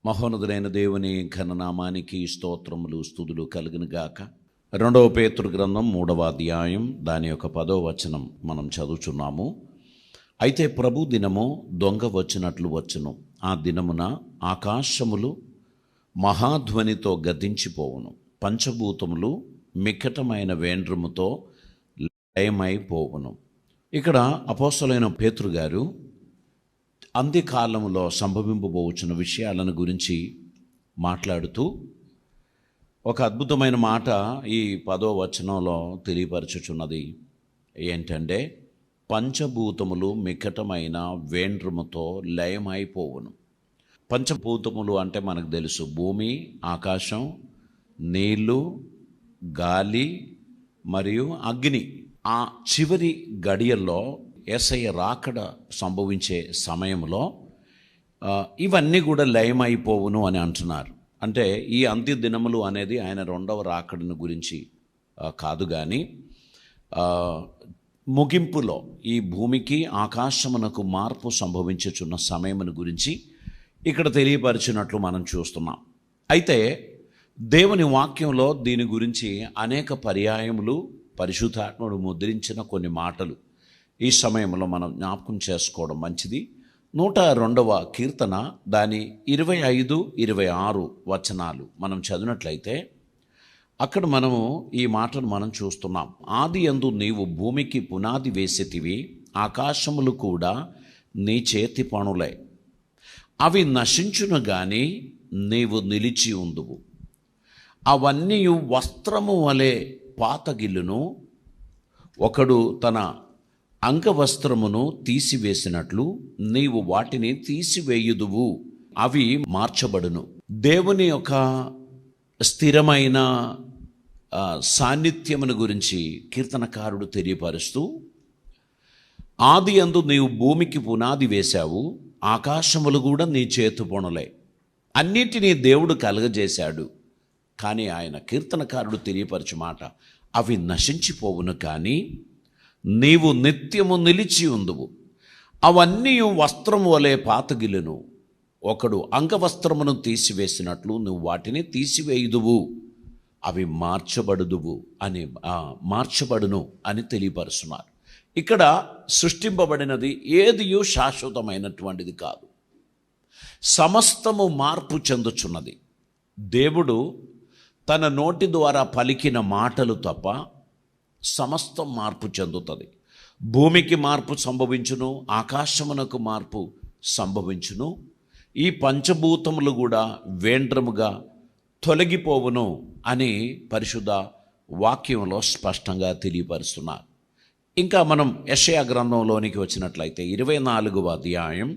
మహోన్నతుడైన దేవుని ఘననామానికి స్తోత్రములు స్తుతులు కలుగునుగాక. 2వ పేతురు గ్రంథం 3వ అధ్యాయం దాని యొక్క 10వ వచనం మనం చదువుచున్నాము. అయితే ప్రభు దినము దొంగ వచ్చినట్లు వచ్చును. ఆ దినమున ఆకాశములు మహాధ్వనితో గద్దించిపోవును, పంచభూతములు మిక్కటమైన వేండ్రముతో లయమైపోవును. ఇక్కడ అపోస్తలుడైన పేతురు గారు అంత్యకాలంలో సంభవింపబోచున్న విషయాలను గురించి మాట్లాడుతూ ఒక అద్భుతమైన మాట ఈ 10వ వచనంలో తెలియపరచుచున్నది. ఏంటంటే, పంచభూతములు మిక్కటమైన వేండ్రముతో లయమైపోవును. పంచభూతములు అంటే మనకు తెలుసు: భూమి, ఆకాశం, నీళ్ళు, గాలి మరియు అగ్ని. ఆ చివరి గడియల్లో యేసయ్య రాకడ సంభవించే సమయంలో ఇవన్నీ కూడా లయమైపోవును అని అంటున్నారు. అంటే ఈ అంత్య దినములు అనేది ఆయన 2వ రాకడను గురించి కాదు, కానీ ముగింపులో ఈ భూమికి ఆకాశమునకు మార్పు సంభవించుచున్న సమయమును గురించి ఇక్కడ తెలియపరిచినట్లు మనం చూస్తున్నాం. అయితే దేవుని వాక్యంలో దీని గురించి అనేక పర్యాయములు పరిశుద్ధాత్ముడు ముద్రించిన కొన్ని మాటలు ఈ సమయంలో మనం జ్ఞాపకం చేసుకోవడం మంచిది. 102వ కీర్తన దాని 25, 26 వచనాలు మనం చదివినట్లయితే అక్కడ మనము ఈ మాటను మనం చూస్తున్నాం. ఆది యందు నీవు భూమికి పునాది వేసితివి, ఆకాశములు కూడా నీ చేతి పనులే. అవి నశించును గాని నీవు నిలిచి ఉందువు. అవన్నీ వస్త్రము వలె పాతగిల్లును, ఒకడు తన అంగవస్త్రమును తీసివేసినట్లు నీవు వాటిని తీసివేయుదువు, అవి మార్చబడును. దేవుని యొక్క స్థిరమైన సాన్నిధ్యమును గురించి కీర్తనకారుడు తెలియపరుస్తూ, ఆది యందు నీవు భూమికి పునాది వేశావు, ఆకాశములు కూడా నీ చేతు పనులే. అన్నిటినీ దేవుడు కలగజేశాడు. కానీ ఆయన కీర్తనకారుడు తెలియపరచు మాట, అవి నశించిపోవును కానీ నీవు నిత్యము నిలిచి ఉందువు. అవన్నీ వస్త్రము వలె పాతగిలును, ఒకడు అంగవస్త్రమును తీసివేసినట్లు నువ్వు వాటిని తీసివేయుదువు, అవి మార్చబడును అని తెలియపరుస్తున్నారు. ఇక్కడ సృష్టింపబడినది ఏదియూ శాశ్వతమైనటువంటిది కాదు. సమస్తము మార్పు చెందుచున్నది. దేవుడు తన నోటి ద్వారా పలికిన మాటలు తప్ప సమస్తం మార్పు చెందుతుంది. భూమికి మార్పు సంభవించును, ఆకాశమునకు మార్పు సంభవించును. ఈ పంచభూతములు కూడా వేండ్రముగా తొలగిపోవును అని పరిశుద్ధ వాక్యంలో స్పష్టంగా తెలియపరుస్తున్నారు. ఇంకా మనం యెషయా గ్రంథంలోనికి వచ్చినట్లయితే 24వ అధ్యాయం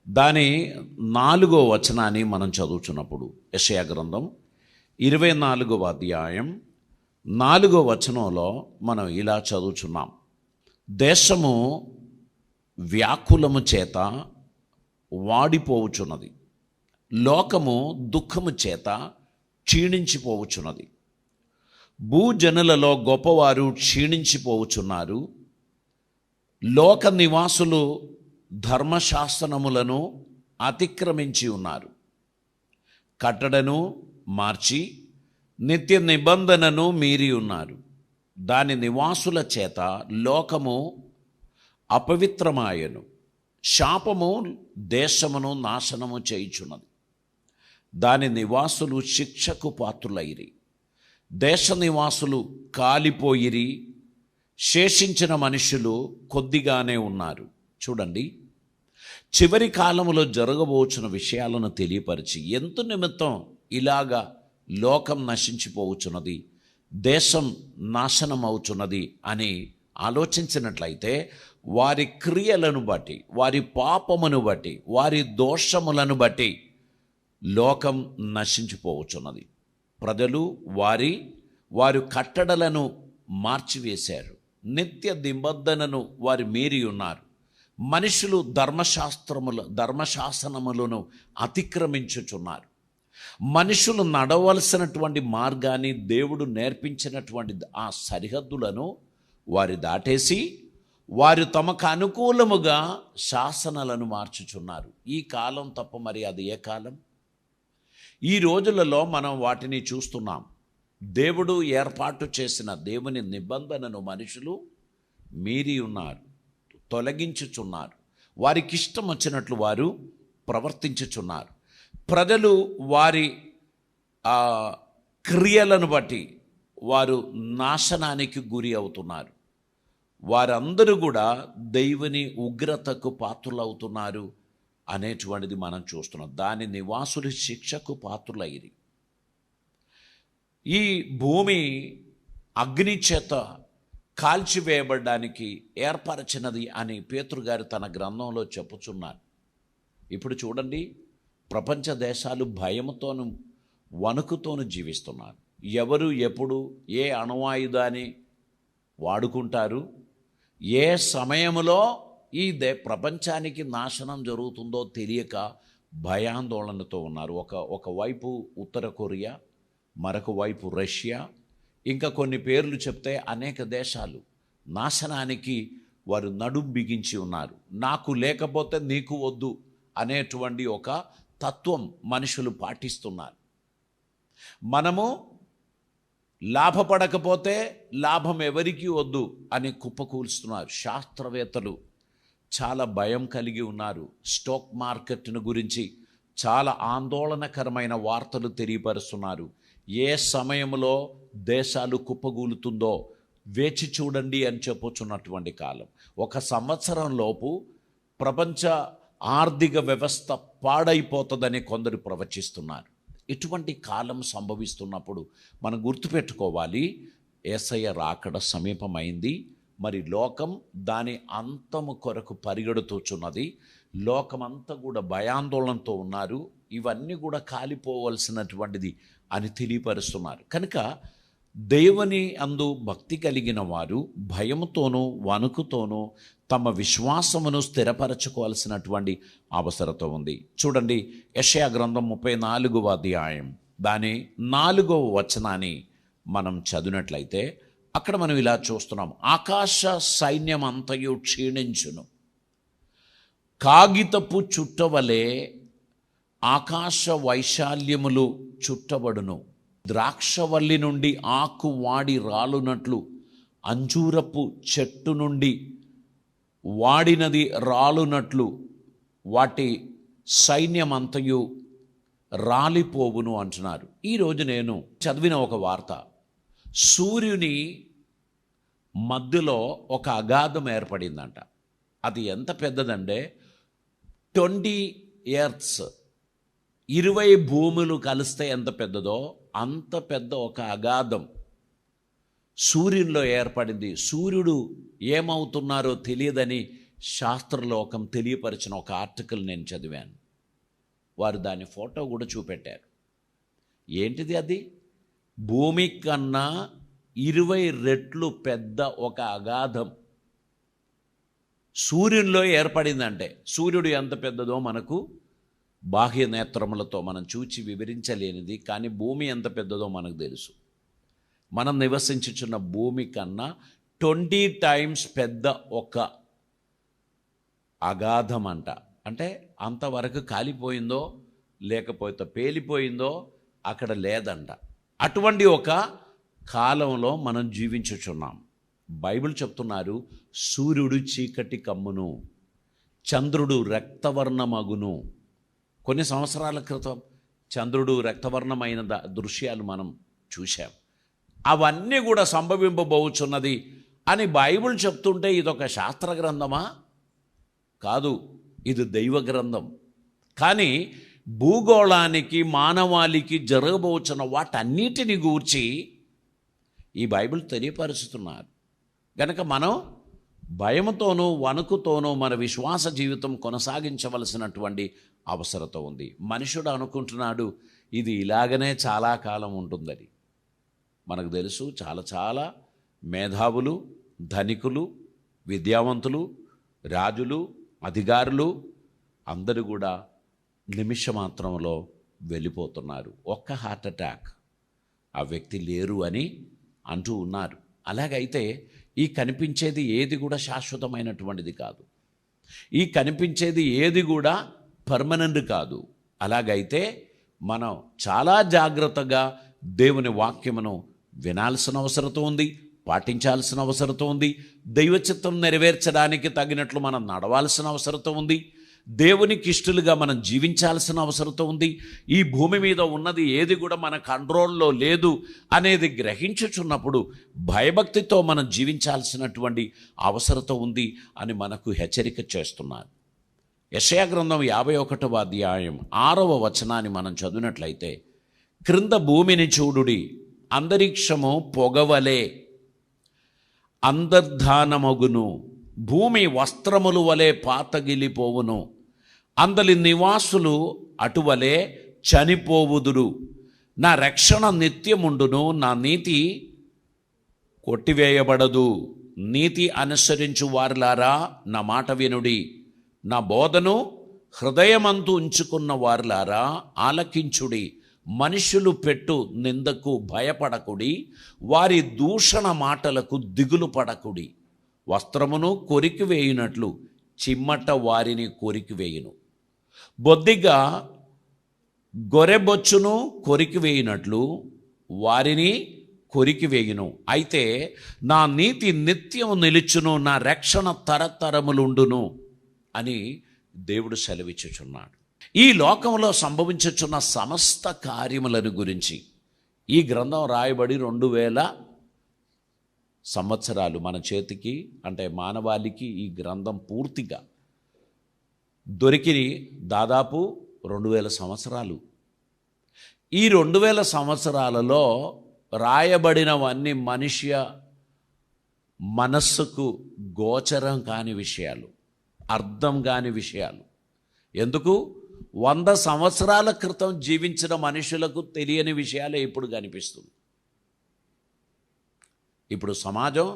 దాని 4వ వచనాన్ని మనం చదువుతున్నప్పుడు, యెషయా గ్రంథం 24వ అధ్యాయం 4వ వచనంలో మనం ఇలా చదువుచున్నాం: దేశము వ్యాకులము చేత వాడిపోవుచున్నది, లోకము దుఃఖము చేత క్షీణించిపోవుచున్నది. భూజనులలో గొప్పవారు క్షీణించిపోవుచున్నారు. లోక నివాసులు ధర్మశాస్త్రములను అతిక్రమించి ఉన్నారు. కట్టడను మార్చి నిత్య నిబంధనను మీరి ఉన్నారు. దాని నివాసుల చేత లోకము అపవిత్రమాయను, శాపము దేశమును నాశనము చేయుచున్నది. దాని నివాసులు శిక్షకు పాత్రులైరి, దేశ నివాసులు కాలిపోయిరి, శేషించిన మనుషులు కొద్దిగానే ఉన్నారు. చూడండి, చివరి కాలములో జరగబోచున్న విషయాలను తెలియపరిచి ఎందు నిమిత్తం ఇలాగా లోకం నశించిపోవచ్చున్నది, దేశం నాశనం అవుతున్నది అని ఆలోచించినట్లయితే, వారి క్రియలను బట్టి, వారి పాపమును బట్టి, వారి దోషములను బట్టి లోకం నశించిపోవచ్చున్నది. ప్రజలు వారి కట్టడలను మార్చివేశారు, నిత్య నిబంధనను వారు మీరి ఉన్నారు. మనుషులు ధర్మశాసనములను అతిక్రమించుచున్నారు. మనుషులు నడవలసినటువంటి మార్గాన్ని, దేవుడు నేర్పించినటువంటి ఆ సరిహద్దులను వారు దాటేసి వారు తమకు అనుకూలముగా శాసనాలను మార్చుచున్నారు. ఈ కాలం తప్ప మరి అది ఏ కాలం? ఈ రోజులలో మనం వాటిని చూస్తున్నాం. దేవుడు ఏర్పాటు చేసిన దేవుని నిబంధనను మనుషులు మీరి ఉన్నారు, తొలగించుచున్నారు. వారికి ఇష్టం వచ్చినట్లు వారు ప్రవర్తించుచున్నారు. ప్రజలు వారి క్రియలను బట్టి వారు నాశనానికి గురి అవుతున్నారు. వారందరూ కూడా దేవుని ఉగ్రతకు పాత్రులవుతున్నారు అనేటువంటిది మనం చూస్తున్నాం. దాని నివాసులు శిక్షకు పాత్రులయ్యి. ఈ భూమి అగ్ని చేత కాల్చివేయబడడానికి ఏర్పరచినది అని పేతురు గారు తన గ్రంథంలో చెప్పుచున్నారు. ఇప్పుడు చూడండి, ప్రపంచ దేశాలు భయంతోనూ వణుకుతోనూ జీవిస్తున్నారు. ఎవరు ఎప్పుడు ఏ అణువాయుధాన్ని వాడుకుంటారు, ఏ సమయంలో ఈ ప్రపంచానికి నాశనం జరుగుతుందో తెలియక భయాందోళనతో ఉన్నారు. ఒకవైపు ఉత్తర కొరియా, మరొక వైపు రష్యా, ఇంకా కొన్ని పేర్లు చెప్తే అనేక దేశాలు నాశనానికి వారు నడుం బిగించి ఉన్నారు. నాకు లేకపోతే నీకు వద్దు అనేటువంటి ఒక తత్వం మనుషులు పాటిస్తున్నారు. మనము లాభపడకపోతే లాభం ఎవరికి వద్దు అని కుప్పకూల్స్తున్నారు. శాస్త్రవేత్తలు చాలా భయం కలిగి ఉన్నారు. స్టాక్ మార్కెట్ను గురించి చాలా ఆందోళనకరమైన వార్తలు తెలియపరుస్తున్నారు. ఏ సమయంలో దేశాలు కుప్పగూలుతుందో వేచి చూడండి అని చెప్పుచున్నటువంటి కాలం. 1 సంవత్సరం లోపు ప్రపంచ ఆర్థిక వ్యవస్థ పాడైపోతుందని కొందరు ప్రవచిస్తున్నారు. ఇటువంటి కాలం సంభవిస్తున్నప్పుడు మనం గుర్తుపెట్టుకోవాలి, యేసయ్య రాకడ సమీపమైంది. మరి లోకం దాని అంతము కొరకు పరిగెడుతూచున్నది. లోకమంతా కూడా భయాందోళనతో ఉన్నారు. ఇవన్నీ కూడా కాలిపోవలసినటువంటిది అని తెలియపరుస్తున్నారు. కనుక దేవుని అందు భక్తి కలిగిన వారు భయముతోనూ వణుకుతోనూ తమ విశ్వాసమును స్థిరపరచుకోవాల్సినటువంటి అవసరత ఉంది. చూడండి, యెషయా గ్రంథం 34వ అధ్యాయం దాని 4వ వచనాన్ని మనం చదివినట్లయితే అక్కడ మనం ఇలా చూస్తున్నాం. ఆకాశ సైన్యం అంతయు క్షీణించును, కాగితపు చుట్టవలే ఆకాశ వైశాల్యములు చుట్టబడును. ద్రాక్షవల్లి నుండి ఆకు వాడి రాలునట్లు, అంజూరపు చెట్టు నుండి వాడినది రాలునట్లు వాటి సైన్యమంతయు రాలిపోవును అంటున్నారు. ఈరోజు నేను చదివిన ఒక వార్త, సూర్యుని మధ్యలో ఒక అగాధం ఏర్పడిందంట. అది ఎంత పెద్దదంటే 20 ఎర్త్స్, 20 భూములు కలిస్తే ఎంత పెద్దదో అంత పెద్ద ఒక అగాధం సూర్యునిలో ఏర్పడింది. సూర్యుడు ఏమవుతున్నారో తెలియదని శాస్త్రలోకం తెలియపరిచిన ఒక ఆర్టికల్ నేను చదివాను. వారు దాని ఫోటో కూడా చూపెట్టారు. ఏంటిది అది? భూమి కన్నా 20 రెట్లు పెద్ద ఒక అగాధం సూర్యునిలో ఏర్పడిందంటే, సూర్యుడు ఎంత పెద్దదో మనకు బాహ్య నేత్రములతో మనం చూచి వివరించలేనిది. కానీ భూమి ఎంత పెద్దదో మనకు తెలుసు. మనం నివసించుచున్న భూమి కన్నా 20 టైమ్స్ పెద్ద ఒక అగాధం అంట. అంటే అంతవరకు కాలిపోయిందో లేకపోతే పేలిపోయిందో అక్కడ లేదంట. అటువంటి ఒక కాలంలో మనం జీవించుచున్నాం. బైబిల్ చెప్తున్నారు, సూర్యుడు చీకటి కమ్మును, చంద్రుడు రక్తవర్ణమగును. కొన్ని సంవత్సరాల క్రితం చంద్రుడు రక్తవర్ణమైన దృశ్యాలు మనం చూశాం. అవన్నీ కూడా సంభవింపబోచున్నది అని బైబిల్ చెప్తుంటే ఇదొక శాస్త్ర గ్రంథమా? కాదు, ఇది దైవ గ్రంథం. కానీ భూగోళానికి మానవాళికి జరగబోచున్న వాటన్నిటిని గూర్చి ఈ బైబిల్ తెలియపరుస్తున్నారు. కనుక మనం భయంతోనూ వణుకుతోనూ మన విశ్వాస జీవితం కొనసాగించవలసినటువంటి అవసరత ఉంది. మనుషుడు అనుకుంటున్నాడు ఇది ఇలాగనే చాలా కాలం ఉంటుందని. మనకు తెలుసు, చాలా మేధావులు, ధనికులు, విద్యావంతులు, రాజులు, అధికారులు అందరూ కూడా నిమిషమాత్రంలో వెళ్ళిపోతున్నారు. ఒక్క హార్ట్ అటాక్, ఆ వ్యక్తి లేరు అని అంటూ ఉన్నారు. అలాగైతే ఈ కనిపించేది ఏది కూడా శాశ్వతమైనటువంటిది కాదు. ఈ కనిపించేది ఏది కూడా పర్మనెంట్ కాదు. అలాగైతే మనం చాలా జాగ్రత్తగా దేవుని వాక్యమును వినాల్సిన అవసరం ఉంది, పాటించాల్సిన అవసరం ఉంది. దైవ చిత్తం నెరవేర్చడానికి తగినట్లు మనం నడవాల్సిన అవసరం ఉంది. దేవునికి ఇష్టలుగా మనం జీవించాల్సిన అవసరం ఉంది. ఈ భూమి మీద ఉన్నది ఏది కూడా మన కంట్రోల్లో లేదు అనేది గ్రహించుచున్నప్పుడు భయభక్తితో మనం జీవించాల్సినటువంటి అవసరం ఉంది అని మనకు హెచ్చరిక చేస్తున్నారు. యెషయా గ్రంథం 51వ అధ్యాయం 6వ వచనాన్ని మనం చదివినట్లయితే, క్రింద భూమిని చూడుడి, అంతరిక్షము పొగవలే అంతర్ధానమగును, భూమి వస్త్రములు వలె పాతగిలిపోవును, అందలి నివాసులు అటువలే చనిపోవుదురు. నా రక్షణ నిత్యముండును, నా నీతి కొట్టివేయబడదు. నీతి అనుసరించు వారులారా నా మాట వినుడి, నా బోధను హృదయమందు ఉంచుకున్న వారులారా ఆలకించుడి. మనుషులు పెట్టు నిందకు భయపడకుడి, వారి దూషణ మాటలకు దిగులు పడకుడి. వస్త్రమును కొరికి వేయునట్లు చిమ్మట వారిని కొరికి వేయును, బొద్దిగా గొర్రెబొచ్చును కొరికి వేయునట్లు వారిని కొరికి వేయును. అయితే నా నీతి నిత్యం నిలుచును, నా రక్షణ తరతరములుండును అని దేవుడు సెలవిచ్చుచున్నాడు. ఈ లోకంలో సంభవించుచున్న సమస్త కార్యములను గురించి ఈ గ్రంథం రాయబడి 2000 సంవత్సరాలు మన చేతికి, అంటే మానవాళికి ఈ గ్రంథం పూర్తిగా దొరికి దాదాపు 2000 సంవత్సరాలు. ఈ 2000 సంవత్సరాలలో రాయబడినవన్నీ మనుష్య మనస్సుకు గోచరం కాని విషయాలు, అర్థం కాని విషయాలు. ఎందుకు? 100 సంవత్సరాల క్రితం జీవించిన మనుషులకు తెలియని విషయాలే ఇప్పుడు కనిపిస్తుంది. ఇప్పుడు సమాజం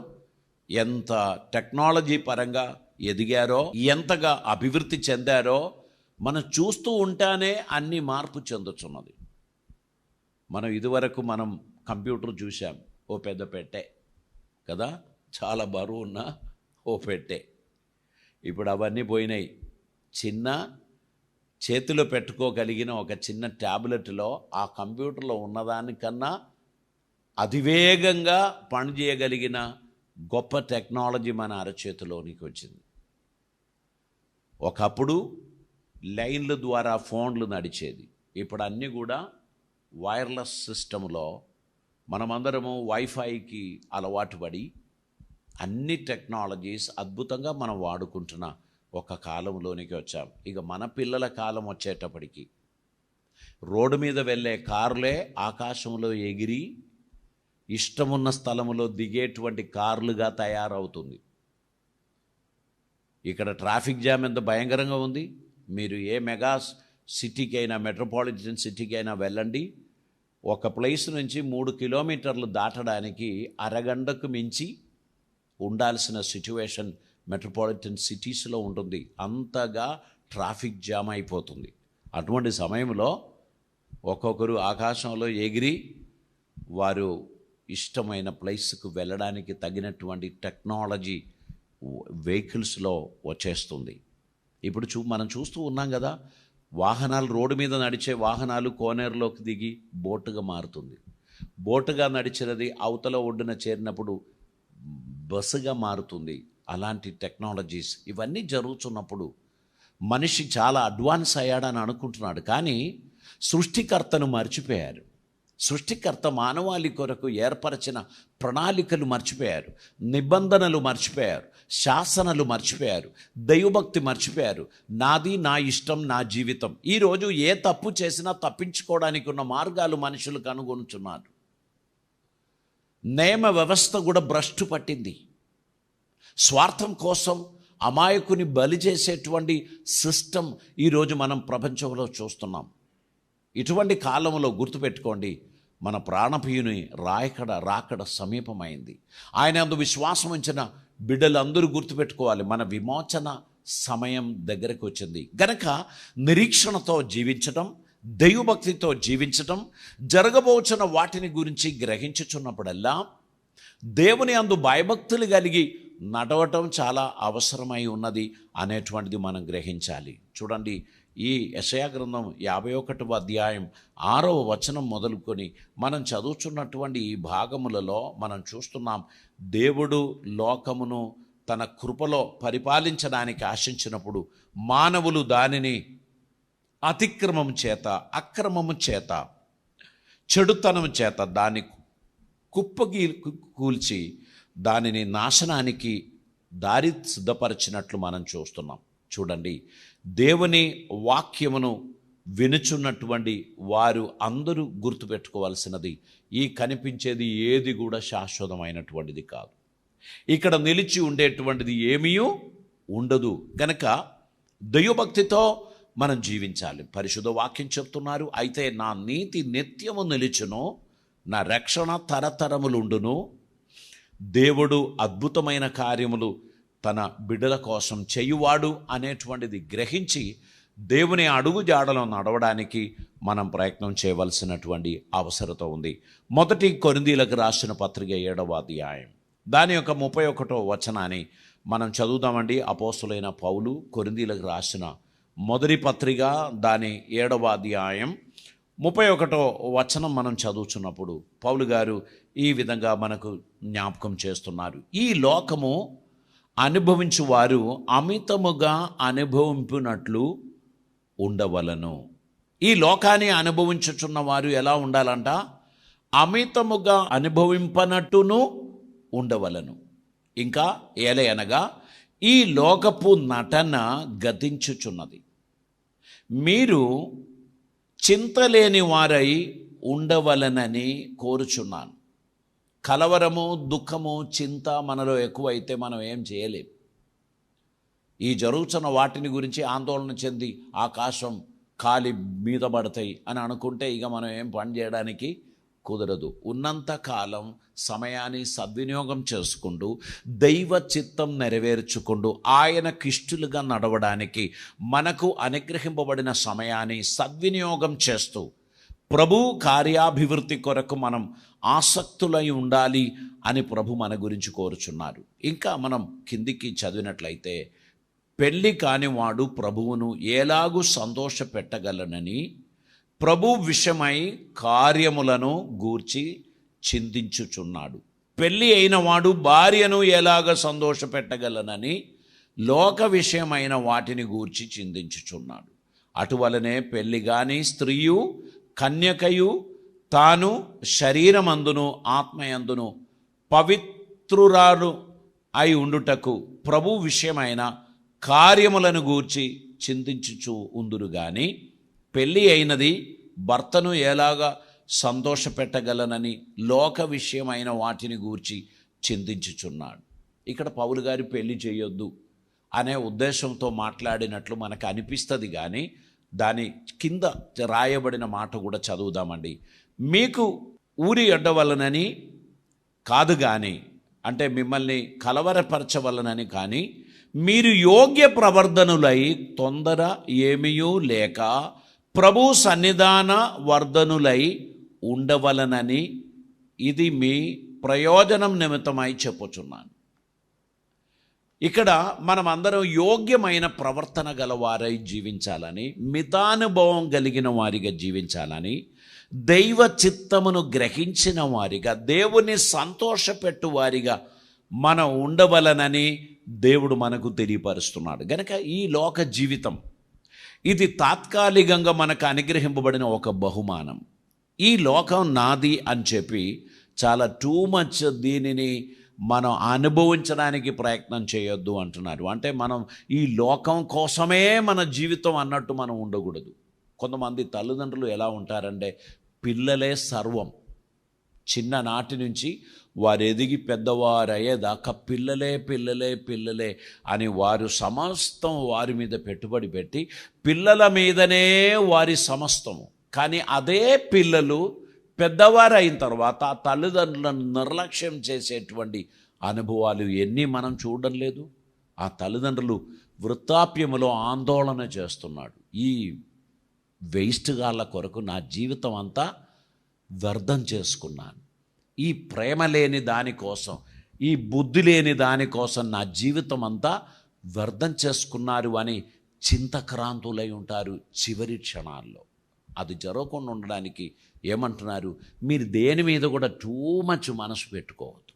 ఎంత టెక్నాలజీ పరంగా ఎదిగారో, ఎంతగా అభివృద్ధి చెందారో మనం చూస్తూ ఉంటేనే అన్ని మార్పు చెందుతున్నది. మనం ఇదివరకు కంప్యూటర్ చూసాం, ఓ పెద్ద పెట్టె కదా, చాలా బరువు ఉన్న ఓ పెట్టె. ఇప్పుడు అవన్నీ పోయినాయి. చిన్న చేతిలో పెట్టుకోగలిగిన ఒక చిన్న ట్యాబ్లెట్లో ఆ కంప్యూటర్లో ఉన్నదానికన్నా అతివేగంగా పనిచేయగలిగిన గొప్ప టెక్నాలజీ మన అరచేతిలోనికి వచ్చింది. ఒకప్పుడు లైన్ల ద్వారా ఫోన్లు నడిచేది, ఇప్పుడు అన్నీ కూడా వైర్లెస్ సిస్టంలో మనమందరము వైఫైకి అలవాటు పడి అన్ని టెక్నాలజీస్ అద్భుతంగా మనం వాడుకుంటున్న ఒక కాలంలోనికి వచ్చాం. ఇక మన పిల్లల కాలం వచ్చేటప్పటికి రోడ్డు మీద వెళ్ళే కారులే ఆకాశంలో ఎగిరి ఇష్టమున్న స్థలములో దిగేటువంటి కార్లుగా తయారవుతుంది. ఇక్కడ ట్రాఫిక్ జామ్ ఎంత భయంకరంగా ఉంది. మీరు ఏ మెగా సిటీకి అయినా, మెట్రోపాలిటన్ సిటీకి అయినా వెళ్ళండి, ఒక ప్లేస్ నుంచి 3 కిలోమీటర్లు దాటడానికి అరగంటకు మించి ఉండాల్సిన సిచ్యువేషన్ మెట్రోపాలిటన్ సిటీస్లో ఉంటుంది. అంతగా ట్రాఫిక్ జామ్ అయిపోతుంది. అటువంటి సమయంలో ఒక్కొక్కరు ఆకాశంలో ఎగిరి వారు ఇష్టమైన ప్లేస్కు వెళ్ళడానికి తగినటువంటి టెక్నాలజీ వెహికల్స్లో వచ్చేస్తుంది. ఇప్పుడు మనం చూస్తూ ఉన్నాం కదా, వాహనాలు, రోడ్డు మీద నడిచే వాహనాలు కోనేరులోకి దిగి బోటుగా మారుతుంది. బోటుగా నడిచినది అవతల ఒడ్డున చేరినప్పుడు బస్సుగా మారుతుంది. అలాంటి టెక్నాలజీస్ ఇవన్నీ జరుగుతున్నప్పుడు మనిషి చాలా అడ్వాన్స్ అయ్యాడని అనుకుంటున్నాడు, కానీ సృష్టికర్తను మర్చిపోయారు. సృష్టికర్త మానవాళి కొరకు ఏర్పరిచిన ప్రణాళికలు మర్చిపోయారు, నిబంధనలు మర్చిపోయారు, శాసనాలు మర్చిపోయారు, దైవభక్తి మర్చిపోయారు. నాది, నా ఇష్టం, నా జీవితం. ఈరోజు ఏ తప్పు చేసినా తప్పించుకోవడానికి ఉన్న మార్గాలు మనుషులు కనుగొనుచున్నారు. నియమ వ్యవస్థ కూడా భ్రష్టు పట్టింది. స్వార్థం కోసం అమాయకుని బలి చేసేటువంటి సిస్టమ్ ఈరోజు మనం ప్రపంచంలో చూస్తున్నాం. ఇటువంటి కాలంలో గుర్తుపెట్టుకోండి, మన ప్రాణప్రియుని రాకడ సమీపమైంది. ఆయన అందు విశ్వాసం ఉంచిన బిడ్డలందరూ గుర్తుపెట్టుకోవాలి, మన విమోచన సమయం దగ్గరకు వచ్చింది. గనక నిరీక్షణతో జీవించడం, దైవభక్తితో జీవించడం, జరగబోచున్న వాటిని గురించి గ్రహించుచున్నప్పుడల్లా దేవుని అందు భయభక్తులు కలిగి నడవటం చాలా అవసరమై ఉన్నది అనేటువంటిది మనం గ్రహించాలి. చూడండి, ఈ యెషయా గ్రంథం 51వ అధ్యాయం 6వ వచనం మొదలుకొని మనం చదువుతున్నటువంటి ఈ భాగములలో మనం చూస్తున్నాం, దేవుడు లోకమును తన కృపలో పరిపాలించడానికి ఆశించినప్పుడు మానవులు దానిని అతిక్రమం చేత, అక్రమము చేత, చెడుతనం చేత దాన్ని కూల్చి దానిని నాశనానికి దారి సిద్ధపరిచినట్లు మనం చూస్తున్నాం. చూడండి, దేవుని వాక్యమును వినుచున్నటువంటి వారు అందరూ గుర్తుపెట్టుకోవాల్సినది, ఈ కనిపించేది ఏది కూడా శాశ్వతమైనటువంటిది కాదు. ఇక్కడ నిలిచి ఉండేటువంటిది ఏమీ ఉండదు. కనుక దైవభక్తితో మనం జీవించాలి. పరిశుద్ధ వాక్యం చెప్తున్నారు, అయితే నా నీతి నిత్యము నిలిచును, నా రక్షణ తరతరములుండును. దేవుడు అద్భుతమైన కార్యములు తన బిడ్డల కోసం చేయువాడు అనేటువంటిది గ్రహించి దేవుని అడుగు జాడలో నడవడానికి మనం ప్రయత్నం చేయవలసినటువంటి అవసరత ఉంది. మొదటి కొరింథీయులకు రాసిన పత్రిక 7వ అధ్యాయం దాని యొక్క 31వ వచనాన్ని మనం చదువుదామండి. అపోస్తులైన పౌలు కొరింథీయులకు రాసిన మొదటి పత్రిక దాని 7వ అధ్యాయం 31వ వచనం మనం చదువుతున్నప్పుడు పౌలు గారు ఈ విధంగా మనకు జ్ఞాపకం చేస్తున్నారు. ఈ లోకము అనుభవించువారు అమితముగా అనుభవింపునట్లు ఉండవలను. ఈ లోకాన్ని అనుభవించుచున్న వారు ఎలా ఉండాలంట? అమితముగా అనుభవింపనట్టును ఉండవలను. ఇంకా ఏలయనగా ఈ లోకపు నటన గతించుచున్నది, మీరు చింతలేని వారై ఉండవలనని కోరుచున్నాను. కలవరము, దుఃఖము, చింత మనలో ఎక్కువైతే మనం ఏం చేయలేం. ఈ జరుగుతున్న వాటిని గురించి ఆందోళన చెంది ఆకాశం కాలి మీద పడతాయి అని అనుకుంటే ఇక మనం ఏం పని చేయడానికి కుదరదు. ఉన్నంత కాలం సమయాన్ని సద్వినియోగం చేసుకుంటూ దైవ చిత్తం నెరవేర్చుకుంటూ ఆయనకిష్టులుగా నడవడానికి మనకు అనుగ్రహింపబడిన సమయాన్ని సద్వినియోగం చేస్తూ ప్రభు కార్యాభివృద్ధి కొరకు మనం ఆసక్తులై ఉండాలి అని ప్రభు మన గురించి కోరుచున్నారు. ఇంకా మనం కిందికి చదివినట్లయితే, పెళ్ళి కానివాడు ప్రభువును ఎలాగూ సంతోషపెట్టగలనని ప్రభు విషయమై కార్యములను గూర్చి చింతించుచున్నాడు. పెళ్ళి అయిన వాడు భార్యను ఎలాగ సంతోషపెట్టగలనని లోక విషయమైన వాటిని గూర్చి చింతించుచున్నాడు. అటువలనే పెళ్ళి గాని స్త్రీయు కన్యకయు తాను శరీరమందును ఆత్మయందును పవిత్రురాలు అయి ఉండుటకు ప్రభు విషయమైన కార్యములను గూర్చి చింతించుచు ఉందురు గాని పెళ్ళి అయినది భర్తను ఎలాగా సంతోషపెట్టగలనని లోక విషయమైన వాటిని గూర్చి చింతించుచున్నాడు. ఇక్కడ పౌలు గారి పెళ్లి చేయొద్దు అనే ఉద్దేశంతో మాట్లాడినట్లు మనకు అనిపిస్తుంది, కానీ దాని కింద రాయబడిన మాట కూడా చదువుదామండి. మీకు ఊరి అడ్డవలనని కాదు కానీ, అంటే మిమ్మల్ని కలవరపరచవలనని కానీ, మీరు యోగ్య ప్రవర్ధనులై తొందర ఏమీయూ లేక ప్రభు సన్నిధాన వర్ధనులై ఉండవలనని ఇది మీ ప్రయోజనం నిమిత్తమై చెప్పుచున్నాను. ఇక్కడ మనం అందరం యోగ్యమైన ప్రవర్తన గలవారై జీవించాలని, మితానుభవం కలిగిన వారిగా జీవించాలని, దైవ చిత్తమును గ్రహించిన వారిగా, దేవుని సంతోషపెట్టు వారిగా మనం ఉండవలనని దేవుడు మనకు తెలియపరుస్తున్నాడు. గనక ఈ లోక జీవితం ఇది తాత్కాలికంగా మనకు అనుగ్రహింపబడిన ఒక బహుమానం. ఈ లోకం నాది అని చెప్పి చాలా టూ మచ్ దీనిని మనం అనుభవించడానికి ప్రయత్నం చేయొద్దు అంటున్నారు. అంటే మనం ఈ లోకం కోసమే మన జీవితం అన్నట్టు మనం ఉండకూడదు. కొంతమంది తల్లిదండ్రులు ఎలా ఉంటారంటే పిల్లలే సర్వం. చిన్ననాటి నుంచి వారు ఎదిగి పెద్దవారయ్యేదాకా పిల్లలే పిల్లలే పిల్లలే అని వారు సమస్తం వారి మీద పెట్టుబడి పెట్టి పిల్లల మీదనే వారి సమస్తము. కానీ అదే పిల్లలు పెద్దవారు అయిన తర్వాత ఆ తల్లిదండ్రులను నిర్లక్ష్యం చేసేటువంటి అనుభవాలు ఎన్ని మనం చూడడం లేదు. ఆ తల్లిదండ్రులు వృద్ధాప్యములో ఆందోళన చేస్తున్నాడు. ఈ వేస్ట్ గాళ్ళ కొరకు నా జీవితం అంతా వ్యర్థం చేసుకున్నాను, ఈ ప్రేమ లేని దానికోసం, ఈ బుద్ధి లేని దానికోసం నా జీవితం అంతా వ్యర్థం చేసుకున్నారు అని చింతక్రాంతులై ఉంటారు చివరి క్షణాల్లో. అది జరగకుండా ఉండడానికి ఏమంటున్నారు, మీరు దేని మీద కూడా టూ మచ్ మనసు పెట్టుకోవద్దు.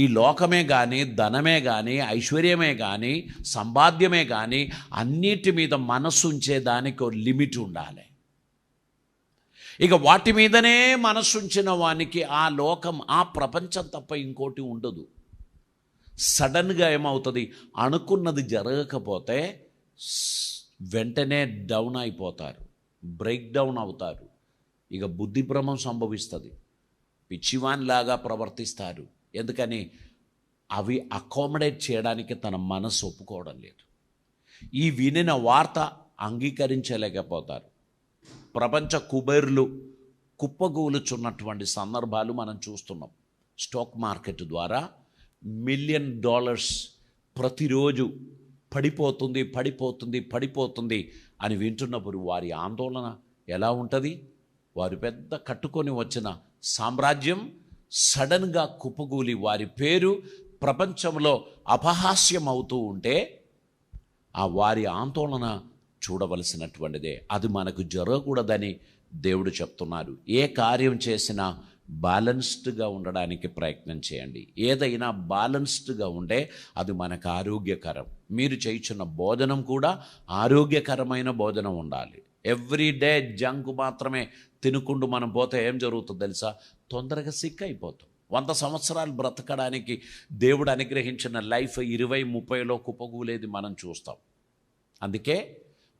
ఈ లోకమే కానీ, ధనమే కానీ, ఐశ్వర్యమే కానీ, సంపాద్యమే కానీ, అన్నిటి మీద మనసు ఉంచేదానికి ఒక లిమిట్ ఉండాలి. ఇక వాటి మీదనే మనసు ఉంచిన వానికి ఆ లోకం, ఆ ప్రపంచం తప్ప ఇంకోటి ఉండదు. సడన్గా ఏమవుతుంది, అనుకున్నది జరగకపోతే వెంటనే డౌన్ అయిపోతారు, బ్రేక్ డౌన్ అవుతారు. ఇక బుద్ధిభ్రమం సంభవిస్తుంది, పిచ్చివాన్లాగా ప్రవర్తిస్తారు. ఎందుకని అవి అకామిడేట్ చేయడానికి తన మనసు ఒప్పుకోవడం లేదు. ఈ వినిన వార్త అంగీకరించలేకపోతారు. ప్రపంచ కుబేరులు కుప్పగూలుచున్నటువంటి సందర్భాలు మనం చూస్తున్నాం. స్టాక్ మార్కెట్ ద్వారా $1 మిలియన్ ప్రతిరోజు పడిపోతుంది పడిపోతుంది పడిపోతుంది అని వింటున్నప్పుడు వారి ఆందోళన ఎలా ఉంటుంది? వారు పెద్ద కట్టుకొని వచ్చిన సామ్రాజ్యం సడన్గా కుప్పగూలి వారి పేరు ప్రపంచంలో అపహాస్యం అవుతూ ఉంటే ఆ వారి ఆందోళన చూడవలసినటువంటిదే. అది మనకు జరగకూడదని దేవుడు చెప్తున్నారు. ఏ కార్యం చేసినా బ్యాలెన్స్డ్గా ఉండడానికి ప్రయత్నం చేయండి. ఏదైనా బ్యాలెన్స్డ్గా ఉంటే అది మనకు ఆరోగ్యకరం. మీరు చేయుచున్న భోజనం కూడా ఆరోగ్యకరమైన భోజనం ఉండాలి. ఎవ్రీడే జంక్ మాత్రమే తినుకుంటూ మనం పోతే ఏం జరుగుతుందో తెలుసా? తొందరగా సిక్ అయిపోతాం. 100 సంవత్సరాలు బ్రతకడానికి దేవుడు అనుగ్రహించిన లైఫ్ 20-30లో కుప్పకూలేది మనం చూస్తాం. అందుకే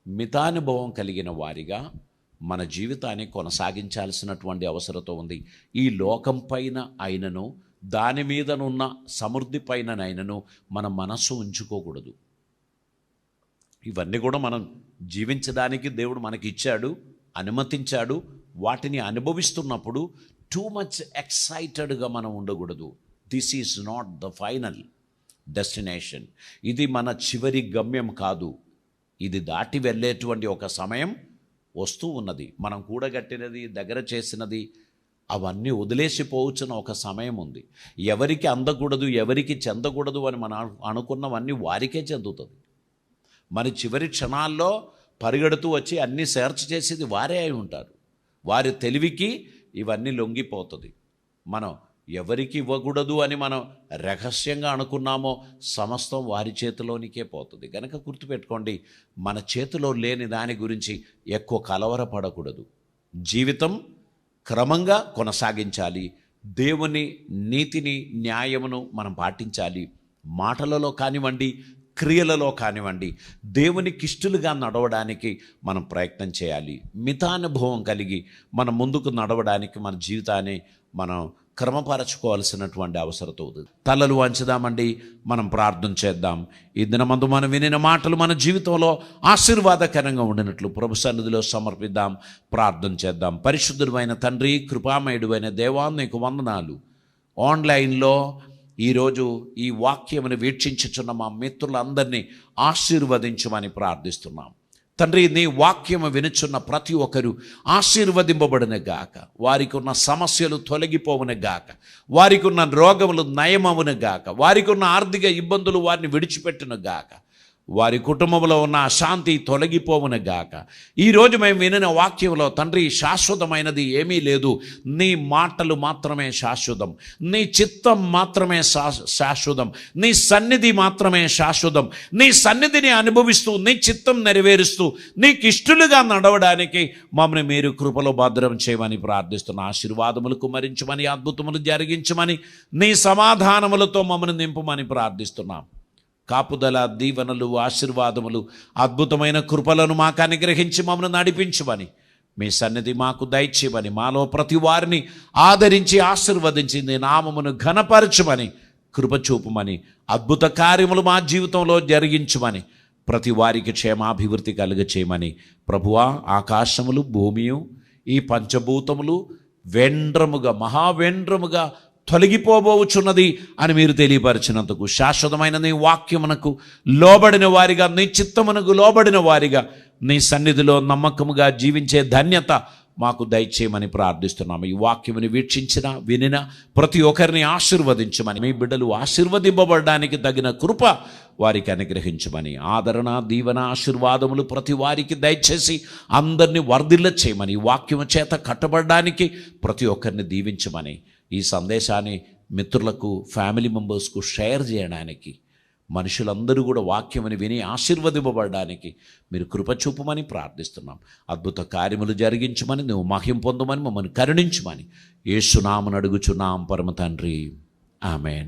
మితానుభవం కలిగిన వారిగా మన జీవితాన్ని కొనసాగించాల్సినటువంటి అవసరత ఉంది. ఈ లోకం పైన అయినను, దాని మీదనున్న సమృద్ధి పైననైనను మన మనస్సు ఉంచుకోకూడదు. ఇవన్నీ కూడా మనం జీవించడానికి దేవుడు మనకి ఇచ్చాడు, అనుమతించాడు. వాటిని అనుభవిస్తున్నప్పుడు టూ మచ్ ఎక్సైటెడ్గా మనం ఉండకూడదు. This is not the final destination. ఇది మన చివరి గమ్యం కాదు. ఇది దాటి వెళ్ళేటువంటి ఒక సమయం వస్తూ ఉన్నది. మనం కూడగట్టినది, దగ్గర చేసినది అవన్నీ వదిలేసిపోవచ్చున ఒక సమయం ఉంది. ఎవరికి అందకూడదు, ఎవరికి చెందకూడదు అని మనం అనుకున్నవన్నీ వారికే చెందుతుంది. మరి చివరి క్షణాల్లో పరిగెడుతూ వచ్చి అన్నీ సెర్చ్ చేసేది వారే అయి ఉంటారు. వారి తెలివికి ఇవన్నీ లొంగిపోతుంది. మనం ఎవరికి ఇవ్వకూడదు అని మనం రహస్యంగా అనుకున్నామో సమస్తం వారి చేతిలోనికే పోతుంది. కనుక గుర్తుపెట్టుకోండి, మన చేతిలో లేని దాని గురించి ఎక్కువ కలవరపడకూడదు. జీవితం క్రమంగా కొనసాగించాలి. దేవుని నీతిని, న్యాయమును మనం పాటించాలి. మాటలలో కానివ్వండి, క్రియలలో కానివ్వండి, దేవునికి ఇష్టలుగా నడవడానికి మనం ప్రయత్నం చేయాలి. మితానుభవం కలిగి మనం ముందుకు నడవడానికి మన జీవితాన్ని మనం క్రమపరచుకోవాల్సినటువంటి అవసరం ఉంది. తలలు వంచుదామండి, మనం ప్రార్థన చేద్దాం. ఈ దినమందు మనం వినిన మాటలు మన జీవితంలో ఆశీర్వాదకరంగా ఉండినట్లు ప్రభు సన్నిధిలో సమర్పిద్దాం, ప్రార్థన చేద్దాం. పరిశుద్ధుడైన తండ్రి, కృపామయుడైన దేవా, నీకు వందనాలు. ఆన్లైన్లో ఈరోజు ఈ వాక్యమును వీక్షించుచున్న మా మిత్రులందరినీ ఆశీర్వదించమని ప్రార్థిస్తున్నాం. తండ్రి, నీ వాక్యము వినుచున్న ప్రతి ఒక్కరు ఆశీర్వదింపబడిన గాక. వారికి ఉన్న సమస్యలు తొలగిపోవున గాక. వారికి ఉన్న రోగములు నయమవున గాక. వారికి ఉన్న ఆర్థిక ఇబ్బందులు వారిని విడిచిపెట్టున గాక. వారి కుటుంబంలో ఉన్న అశాంతి తొలగిపోవున గాక. ఈరోజు మేము వినిన వాక్యంలో తండ్రి, శాశ్వతమైనది ఏమీ లేదు. నీ మాటలు మాత్రమే శాశ్వతం. నీ చిత్తం మాత్రమే శాశ్వతం. నీ సన్నిధి మాత్రమే శాశ్వతం. నీ సన్నిధిని అనుభవిస్తూ, నీ చిత్తం నెరవేరుస్తూ, నీకు ఇష్టలుగా నడవడానికి మమ్మల్ని మీరు కృపలో భద్రం చేయమని ప్రార్థిస్తున్న. ఆశీర్వాదములు కుమరించమని, అద్భుతములు జరిగించమని, నీ సమాధానములతో మమ్మల్ని నింపమని ప్రార్థిస్తున్నాం. కాపుదల, దీవెనలు, ఆశీర్వాదములు, అద్భుతమైన కృపలను మాకు అనుగ్రహించి మమ్మల్ని నడిపించమని, మీ సన్నిధి మాకు దయచేయమని, మాలో ప్రతి వారిని ఆదరించి ఆశీర్వదించి నీ నామమును ఘనపరచమని, కృప చూపమని, అద్భుత కార్యములు మా జీవితంలో జరిగించమని, ప్రతి వారికి క్షేమాభివృద్ధి కలుగచేయమని, ప్రభువా, ఆకాశములు, భూమియు, ఈ పంచభూతములు వెండ్రముగా, మహావెండ్రముగా తొలగిపోబోచున్నది అని మీరు తెలియపరిచినందుకు, శాశ్వతమైన నీ వాక్యమునకు లోబడిన వారిగా, నీ చిత్తమునకు లోబడిన వారిగా, నీ సన్నిధిలో నమ్మకముగా జీవించే ధన్యత మాకు దయచేయమని ప్రార్థిస్తున్నాము. ఈ వాక్యముని వీక్షించిన వినిన ప్రతి ఒక్కరిని ఆశీర్వదించమని, మీ బిడ్డలు ఆశీర్వదింపబడడానికి తగిన కృప వారికి అనుగ్రహించమని, ఆదరణ, దీవెన, ఆశీర్వాదములు ప్రతి వారికి దయచేసి అందరినీ వర్ధిల్ల చేయమని, ఈ వాక్యము చేత కట్టబడడానికి ప్రతి ఒక్కరిని దీవించమని, ఈ సందేశాన్ని మిత్రులకు, ఫ్యామిలీ మెంబర్స్కు షేర్ చేయడానికి, మనుషులందరూ కూడా వాక్యమని విని ఆశీర్వదింపబడడానికి మీరు కృప చూపమని ప్రార్థిస్తున్నాం. అద్భుత కార్యములు జరిగించమని, నువ్వు మహిమ పొందమని, మమ్మల్ని కరుణించమని యేసు నామమున అడుగుచున్నాం పరమ తండ్రి. ఆమేన్.